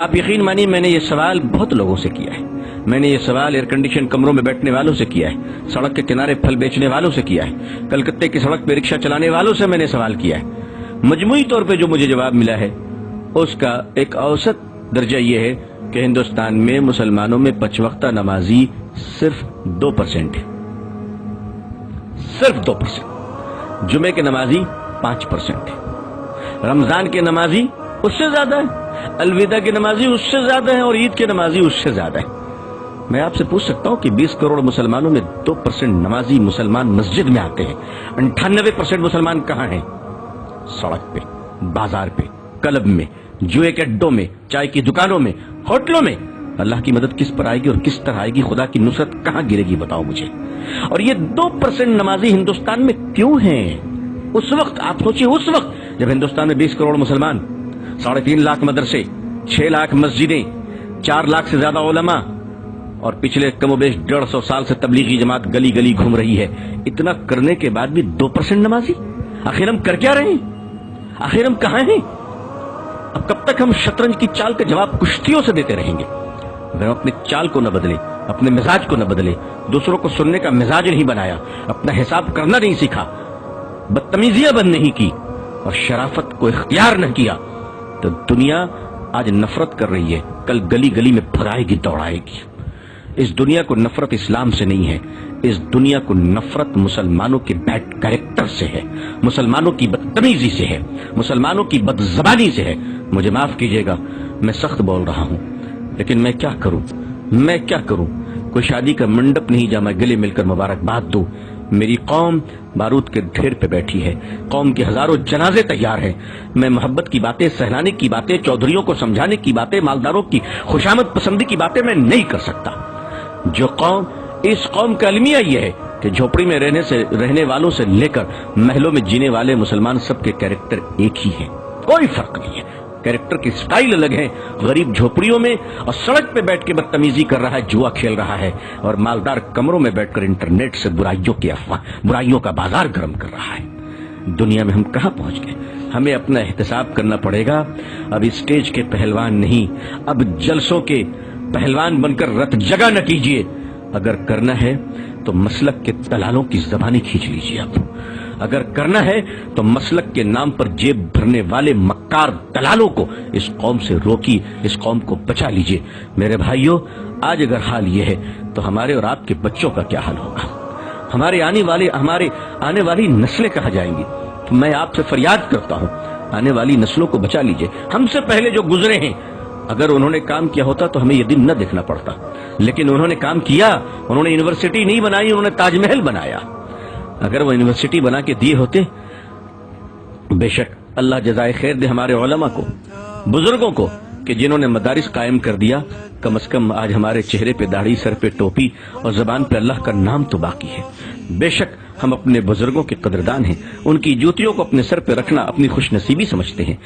آپ یقین مانیے میں نے یہ سوال بہت لوگوں سے کیا ہے. میں نے یہ سوال ایئر کنڈیشن کمروں میں بیٹھنے والوں سے کیا ہے, سڑک کے کنارے پھل بیچنے والوں سے کیا ہے, کلکتے کی سڑک پہ رکشہ چلانے والوں سے میں نے سوال کیا ہے. مجموعی طور پہ جو مجھے جواب ملا ہے اس کا ایک اوسط درجہ یہ ہے کہ ہندوستان میں مسلمانوں میں 5 وقتہ نمازی صرف 2% ہے. صرف 2%. جمعے کے نمازی 5% ہے. رمضان کے نمازی اس سے زیادہ ہے, الوداع کے نمازی اس سے زیادہ ہیں, اور عید کے نمازی اس سے زیادہ ہے. میں آپ سے پوچھ سکتا ہوں کہ 20 کروڑ مسلمانوں میں 2% نمازی مسلمان مسجد میں آتے ہیں. 98% مسلمان کہاں ہیں؟ سڑک پہ, بازار پہ, کلب میں, جوئے کے اڈوں میں, چائے کی دکانوں میں, ہوٹلوں میں. اللہ کی مدد کس پر آئے گی اور کس طرح آئے گی؟ خدا کی نصرت کہاں گرے گی بتاؤ مجھے. اور یہ 2% نمازی ہندوستان میں کیوں ہیں؟ اس وقت آپ سوچیے, اس وقت جب ہندوستان میں 20 کروڑ مسلمان, 3.5 لاکھ مدرسے, 6 لاکھ مسجدیں, 4 لاکھ سے زیادہ علماء, اور پچھلے کم و بیش 150 سال سے تبلیغی جماعت گلی گلی گھوم رہی ہے. اتنا کرنے کے بعد بھی 2% نمازی. آخر ہم کر کیا رہے ہیں؟ آخر ہم کہاں ہیں؟ اب کب تک ہم شطرنج کی چال کا جواب کشتیوں سے دیتے رہیں گے؟ اگر ہم اپنی چال کو نہ بدلے, اپنے مزاج کو نہ بدلے, دوسروں کو سننے کا مزاج نہیں بنایا, اپنا حساب کرنا نہیں سیکھا, بدتمیزیاں بند نہیں کی, اور شرافت کو اختیار نہ کیا, تو دنیا آج نفرت کر رہی ہے, کل گلی گلی میں بھگائے گی, دوڑائے گی. اس دنیا کو نفرت اسلام سے نہیں ہے, اس دنیا کو نفرت مسلمانوں کے بیڈ کریکٹر سے ہے, مسلمانوں کی بدتمیزی سے ہے, مسلمانوں کی بد زبانی سے ہے. مجھے معاف کیجیے گا, میں سخت بول رہا ہوں, لیکن میں کیا کروں, میں کیا کروں. کوئی شادی کا منڈپ نہیں جا میں گلے مل کر مبارکباد دوں. میری قوم بارود کے ڈھیر پہ بیٹھی ہے, قوم کے ہزاروں جنازے تیار ہیں. میں محبت کی باتیں, سہلانے کی باتیں, چودھریوں کو سمجھانے کی باتیں, مالداروں کی خوشامد پسندی کی باتیں میں نہیں کر سکتا. جو قوم, اس قوم کا المیہ یہ ہے کہ جھوپڑی میں رہنے والوں سے لے کر محلوں میں جینے والے مسلمان سب کے کیریکٹر ایک ہی ہیں, کوئی فرق نہیں ہے. کیریکٹر کی سٹائل الگ ہے. غریب جھوپڑیوں میں اور سڑک پہ بیٹھ کے بدتمیزی کر رہا ہے, جوا کھیل رہا ہے, اور مالدار کمروں میں بیٹھ کر انٹرنیٹ سے برائیوں کا بازار گرم کر رہا ہے. دنیا میں ہم کہاں پہنچ گئے؟ ہمیں اپنا احتساب کرنا پڑے گا. اب اسٹیج کے پہلوان نہیں, اب جلسوں کے پہلوان بن کر رت جگہ نہ کیجیے. اگر کرنا ہے تو مسلک کے دلالوں کی زبانیں کھینچ لیجیے. اب اگر کرنا ہے تو مسلک کے نام پر جیب بھرنے والے مکار دلالوں کو اس قوم سے روکی, اس قوم کو بچا لیجیے. میرے بھائیوں, آج اگر حال یہ ہے تو ہمارے اور آپ کے بچوں کا کیا حال ہوگا؟ ہمارے آنے والی نسلیں کہاں جائیں گی؟ تو میں آپ سے فریاد کرتا ہوں, آنے والی نسلوں کو بچا لیجیے. ہم سے پہلے جو گزرے ہیں, اگر انہوں نے کام کیا ہوتا تو ہمیں یہ دن نہ دیکھنا پڑتا, لیکن انہوں نے کام کیا. انہوں نے یونیورسٹی نہیں بنائی, انہوں نے تاج محل بنایا. اگر وہ یونیورسٹی بنا کے دیے ہوتے, بے شک اللہ جزائے خیر دے ہمارے علماء کو, بزرگوں کو, کہ جنہوں نے مدارس قائم کر دیا. کم از کم آج ہمارے چہرے پہ داڑھی, سر پہ ٹوپی, اور زبان پہ اللہ کا نام تو باقی ہے. بے شک ہم اپنے بزرگوں کے قدردان ہیں, ان کی جوتیوں کو اپنے سر پہ رکھنا اپنی خوش نصیبی سمجھتے ہیں.